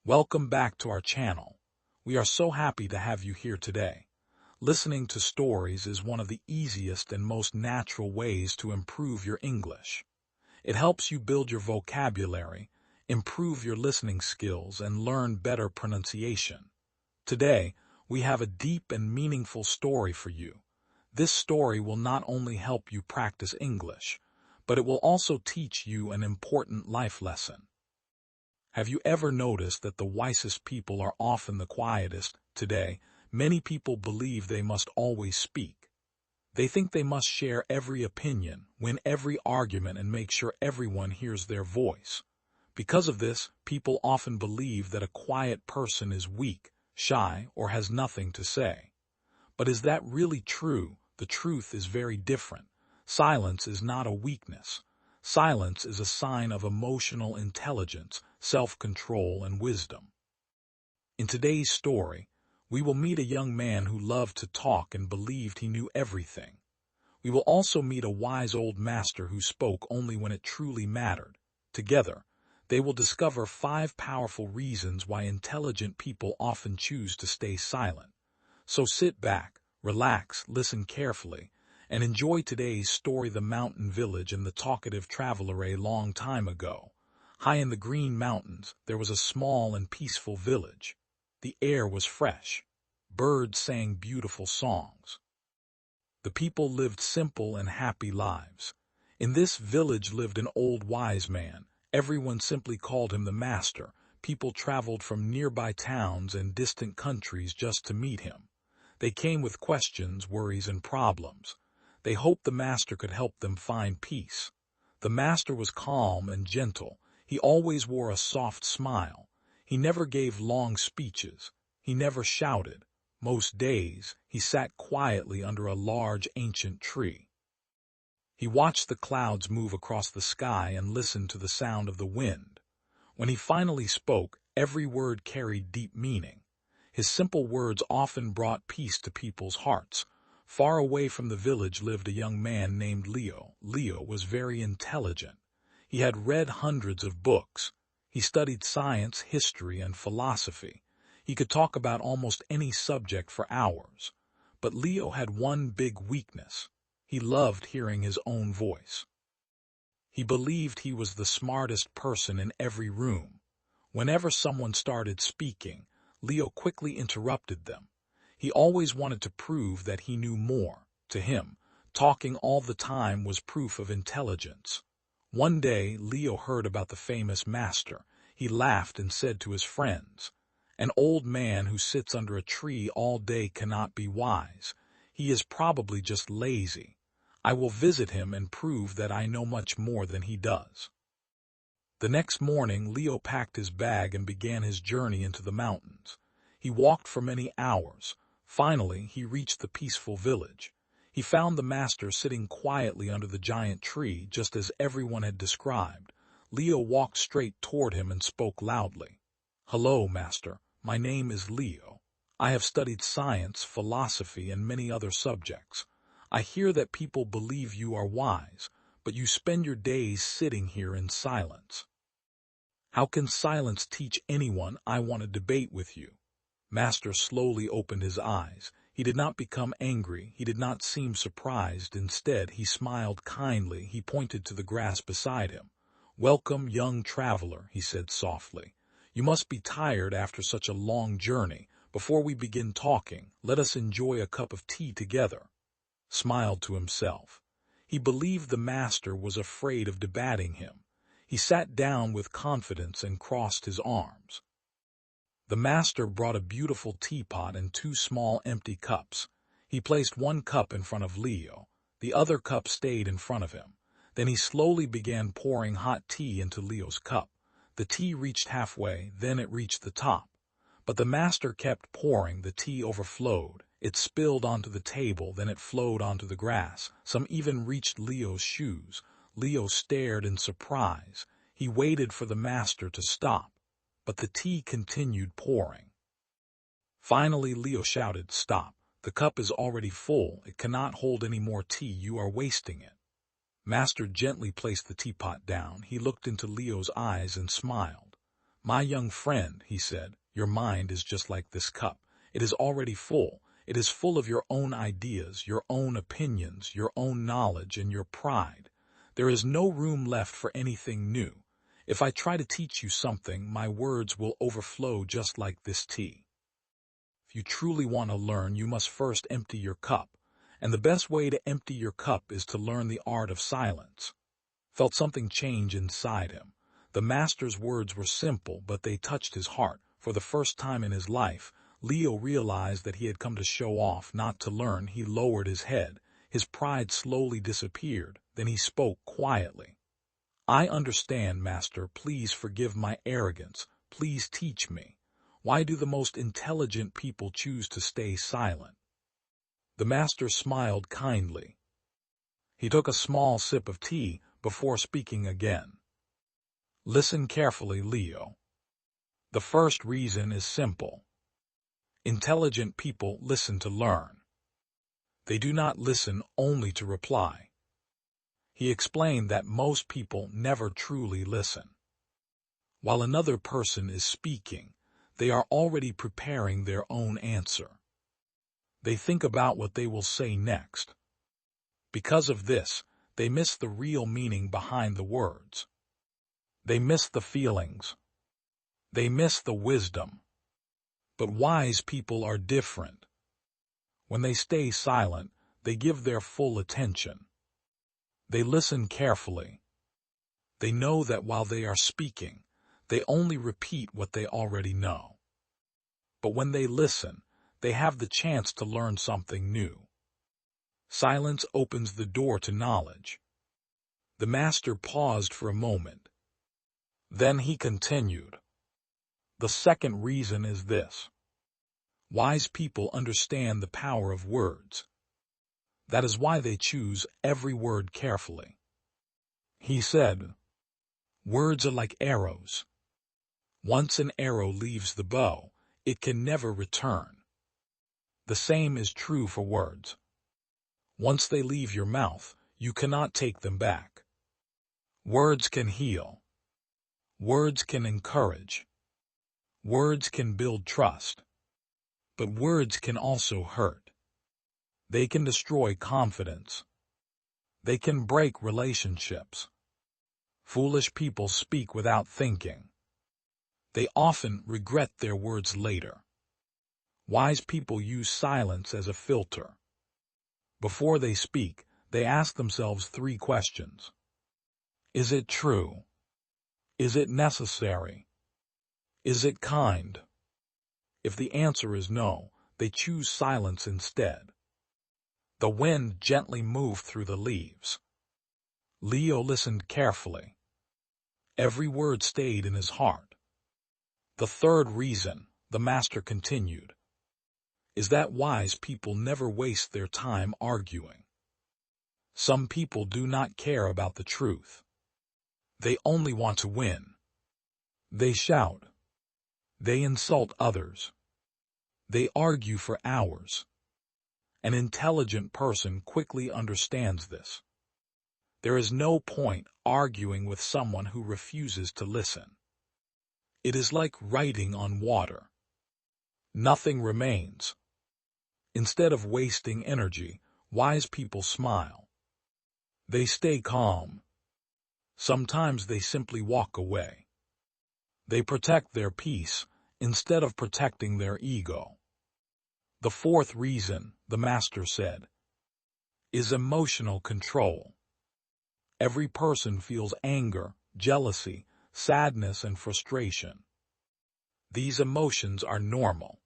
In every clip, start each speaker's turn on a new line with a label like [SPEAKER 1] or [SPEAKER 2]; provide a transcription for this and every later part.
[SPEAKER 1] Welcome back to our channel. We are so happy to have you here today. Listening to stories is one of the easiest and most natural ways to improve your English. It helps you build your vocabulary, improve your listening skills, and learn better pronunciation. Today, we have a deep and meaningful story for you. This story will not only help you practice English, but it will also teach you an important life lesson. Have you ever noticed that the wisest people are often the quietest? Today, many people believe they must always speak. They think they must share every opinion, win every argument, and make sure everyone hears their voice. Because of this, people often believe that a quiet person is weak, shy, or has nothing to say. But is that really true? The truth is very different. Silence is not a weakness. Silence is a sign of emotional intelligence, self-control, and wisdom. In today's story, we will meet a young man who loved to talk and believed he knew everything. We will also meet a wise old master who spoke only when it truly mattered. Together, they will discover 5 powerful reasons why intelligent people often choose to stay silent. So sit back, relax, listen carefully, and enjoy today's story. The mountain village and the talkative traveler. A long time ago, high in the green mountains, there was a small and peaceful village. The air was fresh. Birds sang beautiful songs. The people lived simple and happy lives. In this village lived an old wise man. Everyone simply called him the master. People traveled from nearby towns and distant countries just to meet him. They came with questions, worries, and problems. They hoped the master could help them find peace. The master was calm and gentle. He always wore a soft smile. He never gave long speeches. He never shouted. Most days, he sat quietly under a large ancient tree. He watched the clouds move across the sky and listened to the sound of the wind. When he finally spoke, every word carried deep meaning. His simple words often brought peace to people's hearts. Far away from the village lived a young man named Leo. Leo was very intelligent. He had read hundreds of books. He studied science, history, and philosophy. He could talk about almost any subject for hours. But Leo had one big weakness. He loved hearing his own voice. He believed he was the smartest person in every room. Whenever someone started speaking, Leo quickly interrupted them. He always wanted to prove that he knew more. To him, talking all the time was proof of intelligence. One day, Leo heard about the famous master. He laughed and said to his friends, "An old man who sits under a tree all day cannot be wise. He is probably just lazy. I will visit him and prove that I know much more than he does." The next morning, Leo packed his bag and began his journey into the mountains. He walked for many hours. Finally, he reached the peaceful village. He found the master sitting quietly under the giant tree, just as everyone had described. Leo walked straight toward him and spoke loudly. "Hello, master. My name is Leo. I have studied science, philosophy, and many other subjects. I hear that people believe you are wise, but you spend your days sitting here in silence. How can silence teach anyone? I want to debate with you." Master slowly opened his eyes. He did not become angry. He did not seem surprised. Instead, he smiled kindly. He pointed to the grass beside him. "Welcome, young traveler," he said softly. "You must be tired after such a long journey. Before we begin talking, let us enjoy a cup of tea together." Smiled to himself. He believed the master was afraid of debating him. He sat down with confidence and crossed his arms. The master brought a beautiful teapot and 2 small empty cups. He placed one cup in front of Leo. The other cup stayed in front of him. Then he slowly began pouring hot tea into Leo's cup. The tea reached halfway, then it reached the top. But the master kept pouring. The tea overflowed. It spilled onto the table, then it flowed onto the grass. Some even reached Leo's shoes. Leo stared in surprise. He waited for the master to stop. But the tea continued pouring. Finally, Leo shouted, "Stop. The cup is already full. It cannot hold any more tea. You are wasting it." Master gently placed the teapot down. He looked into Leo's eyes and smiled. My young friend, he said, your mind is just like this cup. It is already full. It is full of your own ideas, your own opinions, your own knowledge, and your pride. There is no room left for anything new. If I try to teach you something, my words will overflow just like this tea. If you truly want to learn, you must first empty your cup. And the best way to empty your cup is to learn the art of silence. Felt something change inside him. The master's words were simple, but they touched his heart. For the first time in his life, Leo realized that he had come to show off, not to learn. He lowered his head. His pride slowly disappeared. Then he spoke quietly. I understand, Master. Please forgive my arrogance. Please teach me. Why do the most intelligent people choose to stay silent? The master smiled kindly. He took a small sip of tea before speaking again. Listen carefully, Leo. The first reason is simple. Intelligent people listen to learn. They do not listen only to reply. He explained that most people never truly listen. While another person is speaking, they are already preparing their own answer. They think about what they will say next. Because of this, they miss the real meaning behind the words. They miss the feelings. They miss the wisdom. But wise people are different. When they stay silent, they give their full attention. They listen carefully. They know that while they are speaking, they only repeat what they already know. But when they listen, they have the chance to learn something new. Silence opens the door to knowledge. The master paused for a moment. Then he continued. The second reason is this. Wise people understand the power of words. That is why they choose every word carefully. He said, words are like arrows. Once an arrow leaves the bow, it can never return. The same is true for words. Once they leave your mouth, you cannot take them back. Words can heal. Words can encourage. Words can build trust. But words can also hurt. They can destroy confidence. They can break relationships. Foolish people speak without thinking. They often regret their words later. Wise people use silence as a filter. Before they speak, they ask themselves 3 questions. Is it true? Is it necessary? Is it kind? If the answer is no, they choose silence instead. The wind gently moved through the leaves. Leo listened carefully. Every word stayed in his heart. The third reason, the master continued, is that wise people never waste their time arguing. Some people do not care about the truth. They only want to win. They shout. They insult others. They argue for hours. An intelligent person quickly understands this. There is no point arguing with someone who refuses to listen. It is like writing on water. Nothing remains. Instead of wasting energy, wise people smile. They stay calm. Sometimes they simply walk away. They protect their peace instead of protecting their ego. The fourth reason, the master said, is emotional control. Every person feels anger, jealousy, sadness, and frustration. These emotions are normal.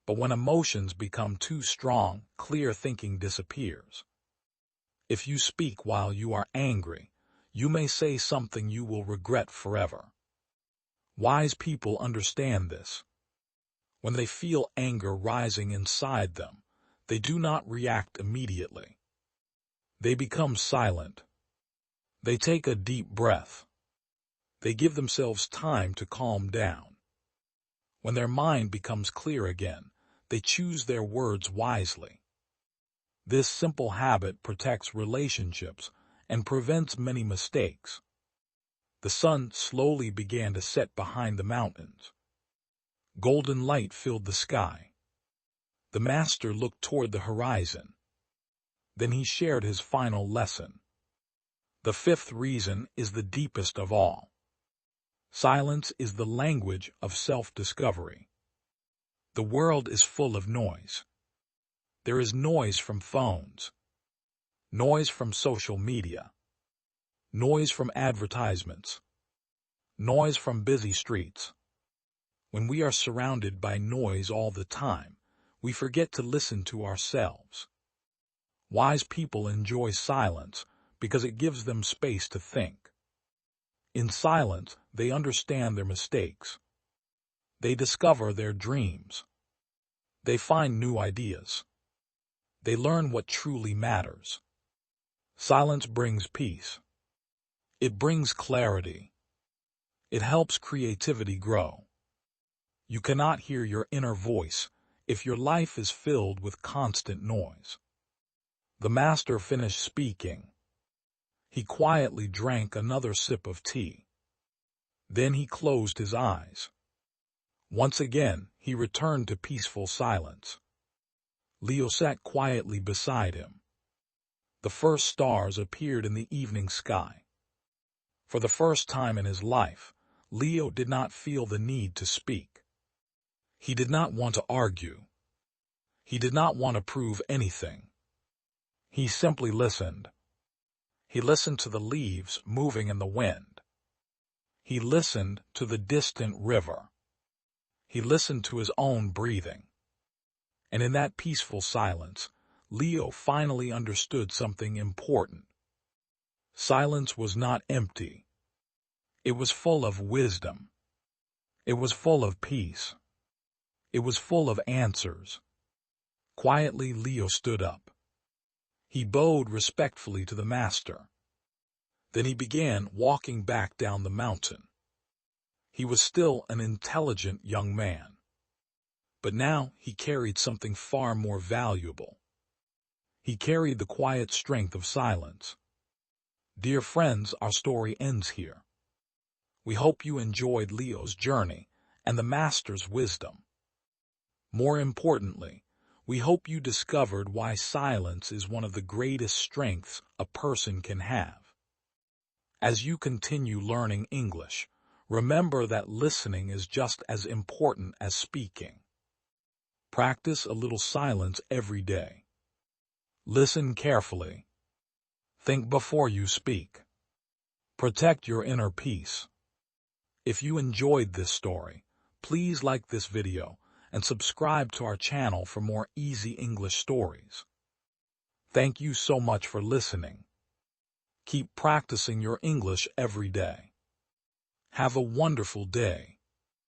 [SPEAKER 1] But when emotions become too strong, clear thinking disappears. If you speak while you are angry, you may say something you will regret forever. Wise people understand this. When they feel anger rising inside them, they do not react immediately. They become silent. They take a deep breath. They give themselves time to calm down. When their mind becomes clear again, they choose their words wisely. This simple habit protects relationships and prevents many mistakes. The sun slowly began to set behind the mountains. Golden light filled the sky. The master looked toward the horizon. Then he shared his final lesson. The fifth reason is the deepest of all. Silence is the language of self-discovery. The world is full of noise. There is noise from phones, noise from social media, noise from advertisements, noise from busy streets. When we are surrounded by noise all the time, we forget to listen to ourselves. Wise people enjoy silence because it gives them space to think. In silence, they understand their mistakes. They discover their dreams. They find new ideas. They learn what truly matters. Silence brings peace. It brings clarity. It helps creativity grow. You cannot hear your inner voice if your life is filled with constant noise. The master finished speaking. He quietly drank another sip of tea. Then he closed his eyes. Once again, he returned to peaceful silence. Leo sat quietly beside him. The first stars appeared in the evening sky. For the first time in his life, Leo did not feel the need to speak. He did not want to argue. He did not want to prove anything. He simply listened. He listened to the leaves moving in the wind. He listened to the distant river. He listened to his own breathing. And in that peaceful silence, Leo finally understood something important. Silence was not empty. It was full of wisdom. It was full of peace. It was full of answers. Quietly, Leo stood up. He bowed respectfully to the master. Then he began walking back down the mountain. He was still an intelligent young man. But now he carried something far more valuable. He carried the quiet strength of silence. Dear friends, our story ends here. We hope you enjoyed Leo's journey and the master's wisdom. More importantly, we hope you discovered why silence is one of the greatest strengths a person can have. As you continue learning English, remember that listening is just as important as speaking. Practice a little silence every day. Listen carefully. Think before you speak. Protect your inner peace. If you enjoyed this story, please like this video and subscribe to our channel for more easy English stories. Thank you so much for listening. Keep practicing your English every day. Have a wonderful day.